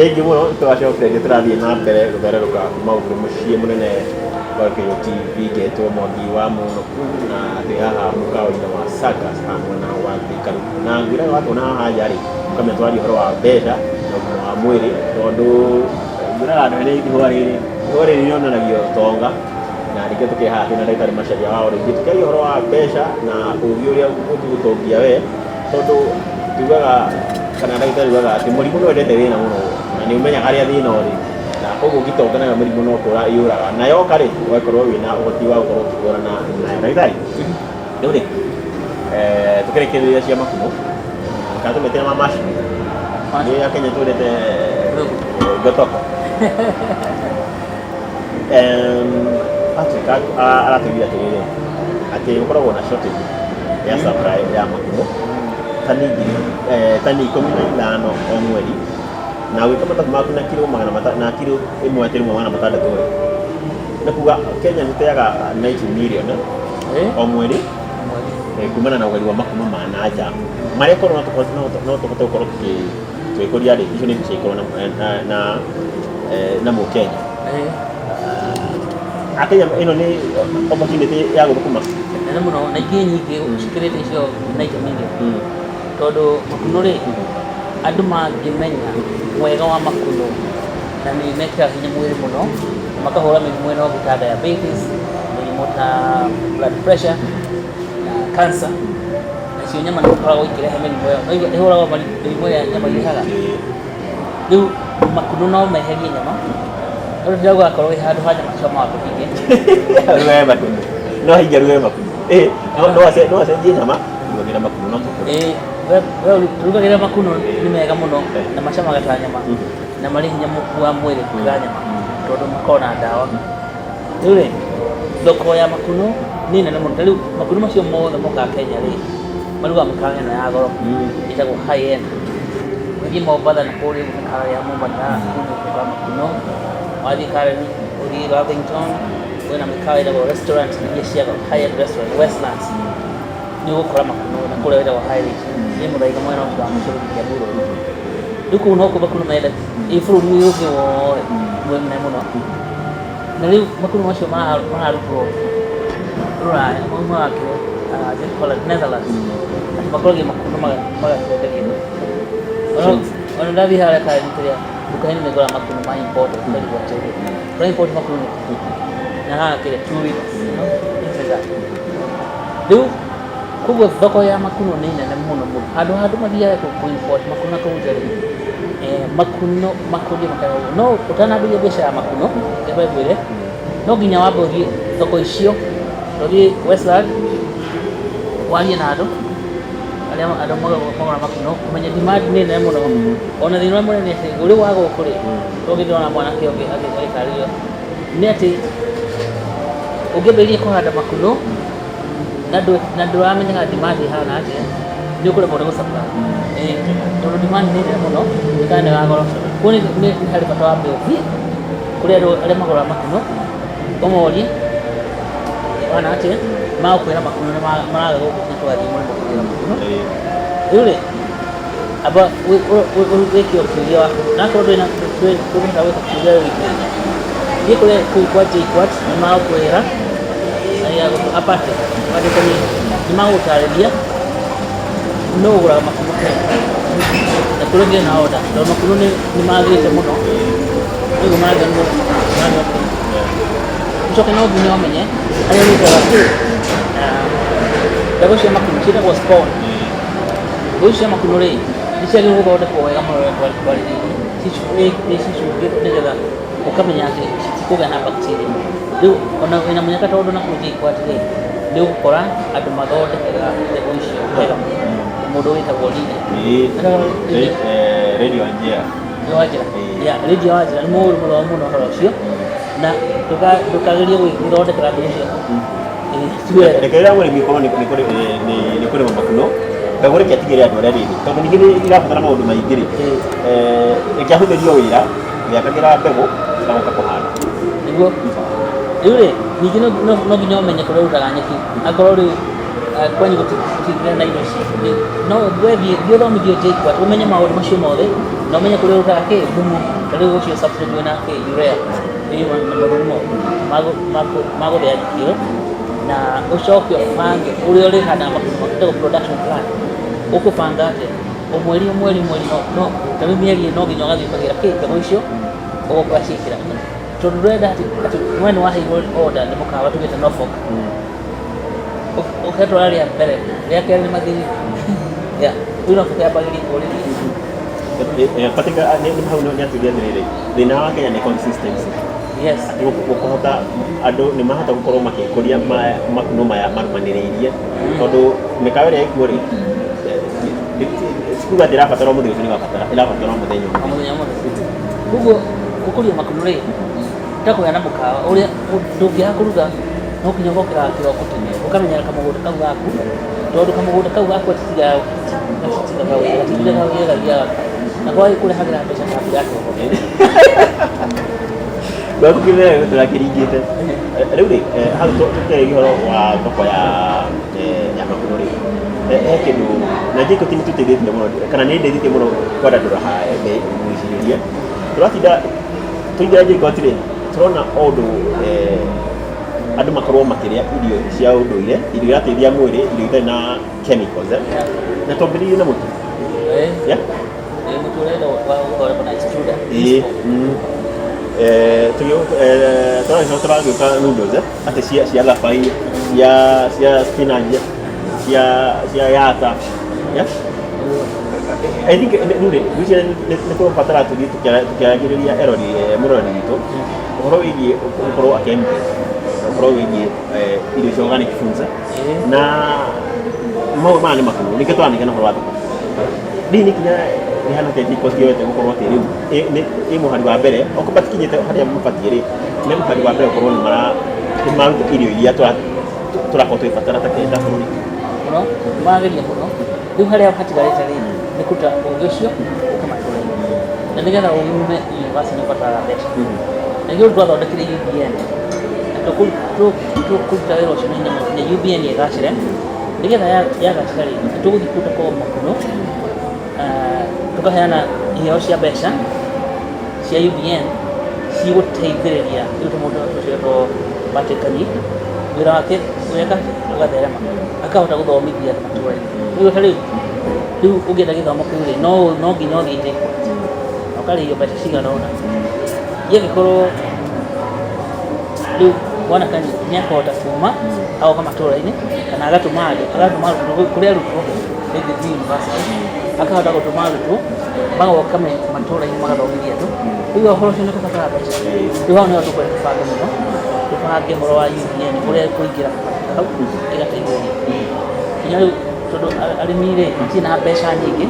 thengi muno twacokire tũrathiĩ na mbere gũthererũka kuma ũguo mũciĩ mũnene wa Kenya TV ngetwo Mwangi wa Mũnũku na ndĩ haha mũkawa-inĩ wa Sagas hamwe na wa Thikaru na ngwĩraga watũona haha nja rĩ ũkamenya twaria ũhoro wa mbeca na ũgima wa mwĩrĩ tondũ ngwĩraga andũ ene ihũa rĩrĩ rĩonanagio ũtonga na ningĩ tũkĩrĩ haha twĩna ndagĩtarĩ Macharia wa ũrĩithi tũkĩaria ũhoro wa mbeca na ũgĩ ũrĩa ũtũgũtongia we tondũ tugaga kana ndagĩtarĩ ugaga atĩ mũrimũ nĩ wendete wĩna mũno na nĩ ũmenyaga harĩa thĩna ũrĩ na ũguo ũngĩtonganaga mĩrimũ no kũra yũraga na yoka rĩ ũgakorwo wĩna ũhoti wa gũkorwo ũkĩhũrana nayo ndagĩtarĩ rĩu rĩ tũkĩrĩkĩrĩria cia makumo kana tũmetere ma macini nĩ Akenya twendete gotoko Patrick aratũgia atĩrĩrĩ atĩ gũkoragwo na shortage ya supply ya makumo tani 15 o mweri na gwĩka mathabu maku na kiro 1.6 rĩ nĩ kuga Kenya nĩ teaga 90 million o mweri kumana na ũgari wa makumo ma nanja marĩa korwo no tũhote gũkorwo twĩkũria rĩ icio nĩ cikorwo na Mũkenya Akenya ĩno nĩ opportunity ya gũthũkũma nene mũno na ingĩ nyingĩ cikĩrĩte icio 90 million tondũ makuno rĩ andũ mangĩmenya wega wa makuno na nĩ mekĩraga hinya mwĩrĩ mũno makahũra mĩrimũ ĩno ta diabetes mĩrimũ ta blood pressure na cancer nacio nyama nĩ ikoragwo ikĩrehe mĩrimũ ĩyo no ĩhũraga mĩrimũ ĩrĩa nyama irehaga rĩu makuno no meherie nyama no ndĩrauga akorwo wĩ handũ ha nyama cia mawaku hinge no hinge ruge makuno no acenjie nyama rugagĩra makuno no tũkũrĩ rugagĩra makuno nĩ mega mũno na macamaga ta nyama na marĩ hinya wa mwĩrĩ kũiga nyama tondũ makoragwo na ndawa rĩu rĩ thoko ya makuno nĩ nene mũno rĩu makuno macio mothe mokaga Kenya rĩ marugaga mĩkawa ĩno ya goro ĩtagwo high end ũgĩthiĩ Mombatha na kũrĩa mĩkawa ya Mombatha kũruga makuno wathiĩ Karen ũthiĩ Lavington kwĩna mĩkawa ĩtagwo restaurant iria ciaga high end restaurant Westlands nĩ ũgũkora makuno na kũrĩa wĩtagwo Highlands nĩ mũthaiga mwena ũcio wa Mũcũrũ Kĩambu rĩu kũu no kũu makuno mendete bũrũri ũyũ ũngĩ wothe mwene mũno na rĩu makuno macio mararutwo Rũraya maumaga Netherlands atĩ makoragio makuno magathondekwo ona ndathiĩ harĩa Karen kĩrĩa nduka-inĩ nĩ ngora makuno ma import ndarigwo atĩrĩ tũra import makuno na haha kĩrĩa Two Rivers rĩu koguo thoko ya makuno nĩ nene mũno handũ mathiaga kũ-import makuno kũu nja rĩ makuno makũria makagwo no ũtanambĩrĩria biacara ya makuno ĩkwĩre no nginya wambe ũthiĩ thoko icio ũthiĩ Westland warie na andũ arĩa andũ magũra makuno ũmenye demand nĩ nene mũno ona thĩna ũrĩa mũnene atĩ ũrĩ wa gũkũ rĩ tũngĩthona mwanake ũngĩ agĩkarĩrio nĩ atĩ ũngĩambĩrĩria kũhanda makuno na ndũramenyaga demand ĩhana atĩa nĩ ũkũremwo nĩ gũsupply tondũ demand nĩ nene mũno ĩkana nĩ ya goro kuo nĩ harĩ bata wa mbegũ kũrĩ andũ arĩa magũraga makuno ũmorie ĩhana atĩa magũkwĩra makuno nĩ maraga gũkũ twathiĩ mũrĩmo kũgĩra makuno rĩu rĩ amba wĩke ũkĩũria waku na akorwo ndũrenda gwĩka kĩũria wĩkĩrĩria thiĩ kũrĩa kwa JKUAT nĩ magũkwĩra apate wandĩkani nĩ magũtarĩria no ũgũraga makuno na kũrĩa ngĩ na order tondũ makuno nĩ magĩte mũno rĩu magĩte ũcoke no nginya ũmenye harĩa wĩkaga mbegũ cia makuno ciĩtagwo spawn mbegũ cia makuno rĩ nĩ ciagĩrĩirwo gũthondekwo wega mũno cicungĩtwo nĩgetha ũkamenya atĩ citikũgĩa na bacteria rĩu ona wĩna mũnyaka tondũ na kũu JKUAT rĩ nĩ ũgũkora andũ mathondekaga mbegũ icio wega mũndũ wĩtagwo Radio Wanjira Radio Wanjira nĩ mũũru mũno ũhoro ũcio na ndũkagerie gwĩthondekera mbegũ ciaku rekerera mũrĩmi korwo nĩ kũrĩma makuno mbegũ reke atigĩre andũ arĩa rĩrĩ tondũ ningĩ nĩ irabatara maũndũ maingĩ rĩ reke ahũthĩrio wĩra gĩakagĩra mbegũ ũgacoka kũhanda nĩguo rĩu rĩ ningĩ no nginya ũmenye kũrĩa ũrutaga nyeki akorwo rĩu kwanyu gũtigĩrĩra na indo ici no wethiĩ ũthomithio JKUAT ũmenye maũndũ macio mothe no menye kuri rutaga ke thumu kari ucio substrate wena ke urea iwa na marumo mago ya kio na ucoke ubange uri uri hana makuno production plan ukubanga ate omweri no tabi mieri no ginyoga gikagira ke kwa icio ukwashikira tondurenda ati mwene wa high order ni mukawa tugite Norfolk uketwa ria mbere ria keri mathiri ya uno kwa bagiri kuri katika ni hau no nyatulia ndirire thina wa Kenya ni consistency yes ukuhota andu ni mahota gukorwo makikuria makuno maya marumaniriirie tondu mikawa ria ikuri sikuga ndirabatara muthenya ucio ni wabatara irabatara muthenya kugo gukuria makuno ri tako yana mukawa uria ndungiha kuruga no kinya gokira kiroko tene ukamenya kamugunda kau gaku tondu kamugunda kau gaku atiga wega na kwa kule hagira pesa ngapi yako bako kile turakiringite riu ri hau tukere gihoro wa thoko ya makuno ri kindu na ndiko tini tuteithĩtie mũno kana nĩ ndeithĩtie mũno kwandandũra mwĩcirĩrie tũratinda tũingĩra JKUAT rĩ tũrona ũndũ andũ makorwo makĩrĩa irio cia ũndũire irio irateithia mwĩrĩ irio itarĩ na chemicals na twambĩrĩirie na mũtu mũtu ũrenda wa gũthondekwo na extruder tũragĩũka noodles atĩ cia thabai cia spinach cia yata I think nĩ kũbatara tũthiĩ tũkĩagĩrĩria mũrori witũ ũhoro wĩgiĩ gũkorwo akĩmbe ũhoro wĩgiĩ irio cia organic foods na maũndũ maya nĩ makũrũ nĩkĩo tũranĩka na ũhoro wa thoko rĩu nĩ kinya nĩ hana ke JKUAT yoete gũkorwo atĩ rĩu ĩ mũhari wa mbere okorwo matikinyĩte harĩa mabatiĩ rĩ nĩ mũhari wa mbere gũkorwo nĩ maruta irio iria tũrakorwo twĩbatara ta kenda bũrũri no mageria muno riu haria hatigarite ri ni kuta ũgĩ ũcio ũkamatũra na nigetha ũgĩume university ũbatara mbeca na gĩo twathondekire UBN na tũkũruta wĩra ũcio na UBN ĩgacĩre nigetha yagacĩra rĩ tũgũthiĩ kuta kwa makuno tukaheana iheo cia mbeca cia UBN cigũteithĩrĩria rĩu mũndũ ũcio tũbatĩkani wĩra wake wega ũgatherema akahota gũthomithia matũra-inĩ rĩu ũngĩenda gĩthomo kĩu rĩ no nginya ũthiĩ JKUAT na ũkarĩhio mbeca cigana ũna ingĩkorwo rĩu mwanake nĩakũhota kuma agoka matũra-inĩ kana agatũma arutwo kũrĩa arutwo rĩngĩ university akahota gũtũma arutwo magoka matũra-inĩ magathomithia andũ rĩu ũhoro ũcio nĩ kũbatara mbeca rĩu hau nĩho tũkwenda tũbange mũno tũbange ũhoro wa UBN ũrĩa kũingĩra hau ĩgateithĩrĩria nginya rĩu tondũ arĩmi rĩ matirĩ na mbeca nyingĩ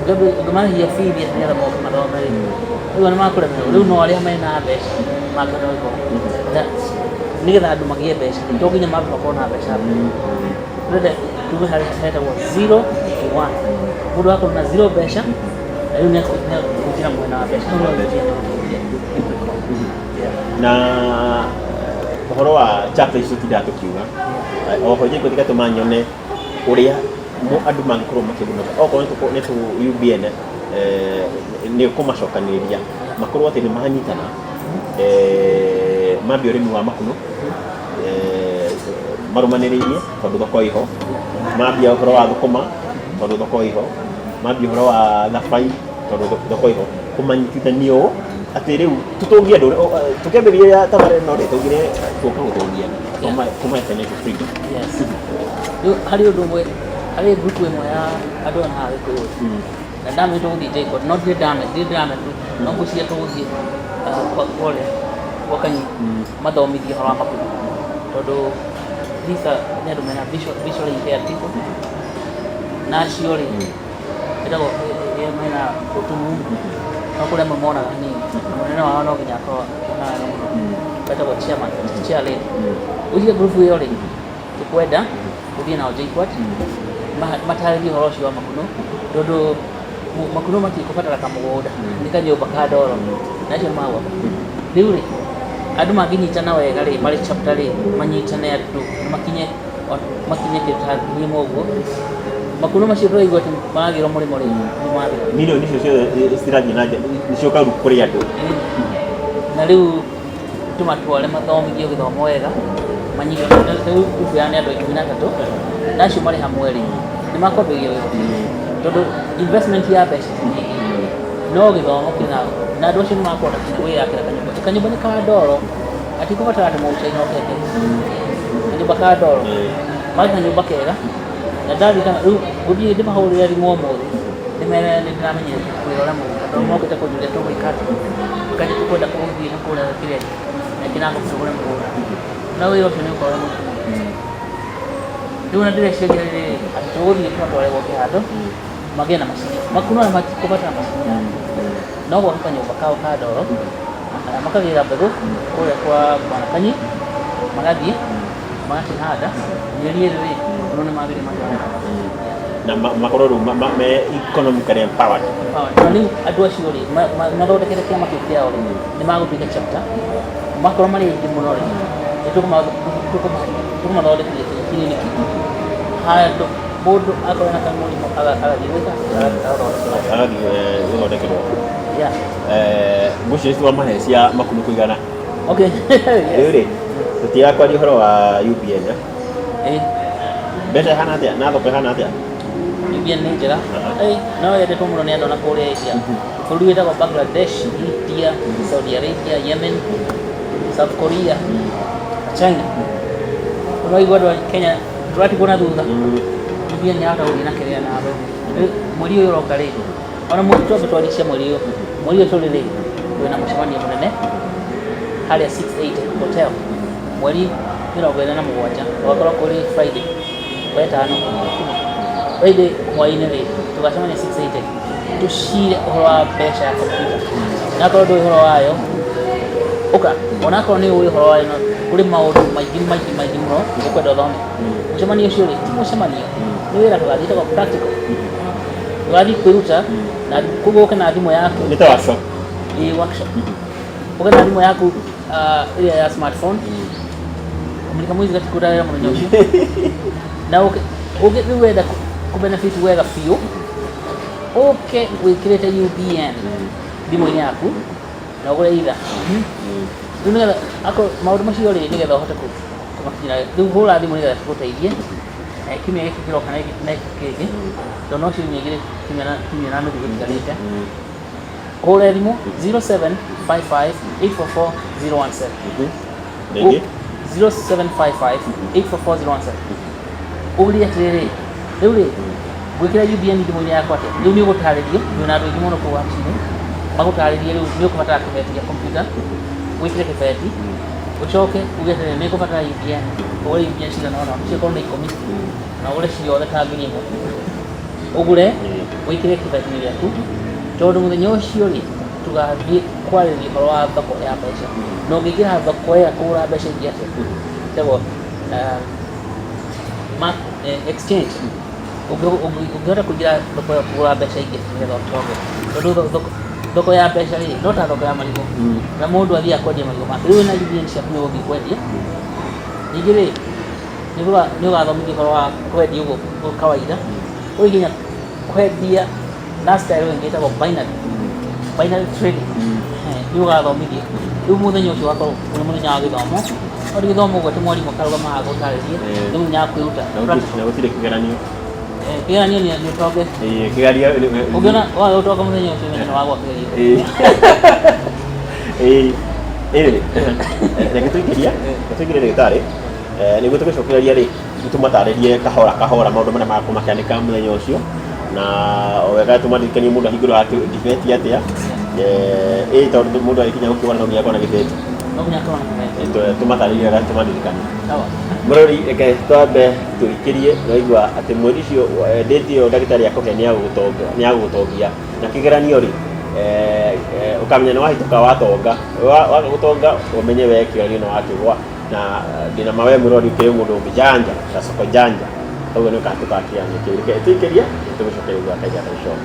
ũngĩmarĩhia bithi nĩgetha moke mathome rĩ rĩu nĩ makũremerwo rĩu no arĩa mena mbeca mangĩhota gwĩka nigetha andũ magĩe mbeca to nginya mambe makorwo na mbeca rĩrĩa tuge hetagwo 0 to 1 mũndũ akorwo na 0 mbeca na rĩu nĩekũingĩra mwena wa mbeca na ũhoro wa chapter icio tindaga tũkiuga oho JKUAT gatũma nyone ũrĩa andũ mangĩkorwo makĩguna okorwo nĩ tũ UBN nĩ kũmacokanĩrĩria makorwo atĩ nĩ manyitana mambia ũrĩmi wa makuno marumanĩrĩirie tondũ thoko iho mambia ũhoro wa thũkũma tondũ thoko iho mambia ũhoro wa thabai tondũ thoko iho kũmanyitithania ũũ atĩ rĩu tũtũngie andũ tũkĩambĩrĩria tabarĩra ĩno rĩ tũgire tũka gũtũngia kũmaetania to freedom rĩu harĩ ũndũ ũmwe harĩ group ĩmwe ya andũ na Agĩkũyũ na ndamĩtwo gũthiĩ JKUAT no ndirĩ ndame no ngwĩciria tũgũthiĩ kũrĩa gwa Kanyi mathomithie ũhoro wa makuno tondũ these nĩ andũ mena visually impaired people na acio rĩ ĩtagwo mena ũtumumu no kũrĩa mamonaga hanini mũnene wao no nginya akorwo ĩtagwo chairman ũcio group ĩyo rĩ tũkwenda gũthiĩ nao JKUAT matarĩrie ũhoro ũcio wa makuno tondũ makuno matikũbatara kamũgũnda nĩ kanyũmba ka ndoro na acio nĩmagwaka rĩu rĩ andũ mangĩnyitana wega rĩ marĩ chapter rĩ manyitane andũ makinye kĩndũ ta ngima ũguo makuno macio tũraigua atĩ maragĩrwo mũrĩmo rĩ nĩ mathira milioni icio ciothe citirathiĩ na nja nĩcioka kũrĩ andũ na rĩu tũmatware mathomithio gĩthomo wega manyitwo rĩu kuya nĩ andũ 13 na acio marĩ hamwe rĩ nĩ makwambĩrĩria wĩra tondũ investment ya mbeca nyingĩ no gĩthomo kĩna na andũ acio nĩ makwenda kwĩyakĩra kanyũmba nĩ ka ndoro atikũbatara atĩ mũgũcaina okeke kanyũmba ka ndoro marĩ kanyũmba kega na ndarikana rĩu gũthiĩ ndĩmahũrĩre thimũ ũmũthĩ ndĩmere nĩ ndĩramenyete wĩra ũrĩa mũgũka tondũ mokĩte kũnjũria tũgũika atĩ kaja tukwenda kũgũthiĩ na kũrĩa kĩrĩa kĩnango kũgũra mũgũra na wĩra ũcio nĩ ũkorwo mũritũ rĩu na ndĩreciria rĩrĩ atĩ tũgũthiĩ tũmatware gwoke handũ magĩe na macini makuno arĩa matikũbatara macini no gwaka kanyũmba kao ka ndoro makagĩra mbegũ kũrĩa kwa Bwana Kanyi magathiĩ magakĩhanda mĩeri ĩrĩ rĩ no nĩ magĩrĩ matware na makorwo rĩu me economically empowered na rĩu andũ acio rĩ mathondekete kĩama kĩu kĩao rĩ nĩ magũtuĩka chapter makorwo marĩ aingĩ mũno rĩ tũkũmathondekithia kiliniki handũ mũndũ akorwo na kamũrimũ agathiĩ gwĩka agathiĩ gũthondekerwo ngũcio ici wamahe cia makuno kũigana rĩu rĩ tũtirakwaria ũhoro wa UBN mbeca ihana atĩa na thoko ihana atĩa UBN nĩ njega no yendetwo mũno nĩ andũ na kũrĩa Asia bũrũri wĩtagwo Bangladesh, India, Saudi Arabia, Yemen, South Korea, China ũraigua andũ a Kenya tũratigwo na thutha UBN nĩ ahota gũthiĩ na kĩrĩa na mbere mweri ũyũ ũroka rĩ ona mweri twambĩtwarĩcia mweri ũyũ tũrĩ rĩ twĩna mũcemanio mũnene harĩa 680 Hotel mweri 27 ũgakorwo kũrĩ Friday wetano Friday hwaĩ-inĩ rĩ tũgacemania 680 tũcire ũhoro wa mbeca ya kompyuta na akorwo ndũĩ ũhoro wayo ũka onakorwo nĩ ũĩ ũhoro wayo kũrĩ maũndũ maingĩ mũno ũkwenda ũthome mũcemanio ũcio rĩ ti mũcemanio nĩ wĩra tũgathiĩ tagwo practical tũgathiĩ kwĩruta na kũgũke na thimũ yaku nĩ ta workshop workshop ũke na thimũ yaku ĩrĩa ya smartphone kũmũrika mũizi gatikũrarĩra mũthenya ũcio na rĩu wenda kũbenefit wega biũ ũke wĩkĩrĩte UBN thimũ-inĩ yaku na ũgũre itha rĩu nĩgetha maũndũ macio rĩ nĩgetha ũhote kũmakinyĩra rĩu hũra thimũ nĩgetha tũgũteithie kiumia gĩkĩ kĩroka na kĩngĩ tondũ no ciumia igĩrĩ kiumia na nuthu gĩtigarĩte hũre thimũ 0755844017 0755844017 ũgũrie atĩrĩrĩ rĩu rĩ gwĩkĩra UBN thimũ-inĩ yakwa atĩa rĩu nĩ ũgũtarĩrio na andũ aingĩ mũno kũu wabici-inĩ magũtarĩrie rĩu nĩ ũkũbatara kĩbeti gĩa kompyuta wĩkĩre kĩbeti ũcoke uge atĩrĩrĩ nĩ ngũbatara UBN ũgũre UBN cigana ũna ciakorwo nĩ 10 na ũgũre ciothe ta ngiri ĩmwe ũgũre wĩkĩre kĩbeti-inĩ gĩaku tondũ mũthenya ũcio rĩ tũgathiĩ kwarĩrĩria ũhoro wa thoko ya mbeca na ũngĩingĩra thoko ya kũgũra mbeca ingĩ atĩa tagwo exchange ũngĩhota kũingĩra thoko ya kũgũra mbeca ingĩ nĩgetha ũtonge tondũ thoko ya mbeca rĩ no ta thoko ya marigũ na mũndũ athiĩ akwendia marigũ make rĩu na UBN ciaku nĩ ũgũthiĩ kwendia ningĩ rĩ nĩ ũgathomithia ũhoro wa kwendia ũguo kawaida ũgĩkinya kwendia na style ĩngĩ ĩtagwo binary trading nĩ ũgathomithia rĩu mũthenya ũcio ũgakorwo nĩ mũthenya wa gĩthomo tondũ gĩthomo ũguo atĩ mwarimũ akarũgama haha gũtarĩrie nĩ mũthenya wa kwĩruta na gũtirĩ kĩgeranio kĩgeranio nĩ ũtonge kĩgeria ũngĩona waga ũtonga mũthenya ũcio ũmenya wa gwakĩgerio reke tũingĩrie ndagĩtarĩ nĩguo tũgĩcokereria rĩ tũmatarĩrie kahora maũndũ marĩa makũmakĩanĩka mũthenya ũcio na wega tũmaririkanie mũndũ ahingũra kĩbeti atĩa tondũ mũndũ agĩkinya gũkĩgũra no nginya akorwo na gĩbeti tũmatarĩrie wega tũmaririkanie mũrori reke twambe tũrikĩrie waigua atĩ mweri ũcio date ĩyo ndagĩtarĩ akũhe nĩ agũgũtongia na kĩgeranio rĩ ũkamenya nĩ wahĩtũka watonga waga gũtonga ũmenye we kĩgeranio nĩ wakĩgwa na ndĩna mawe mũrori ũkĩrĩ mũndũ mjanja na soko janja koguo nĩ ũkahĩtũka kĩgeranio kĩu reke tũikĩrie tũgĩcokeria gwa Kaija Show.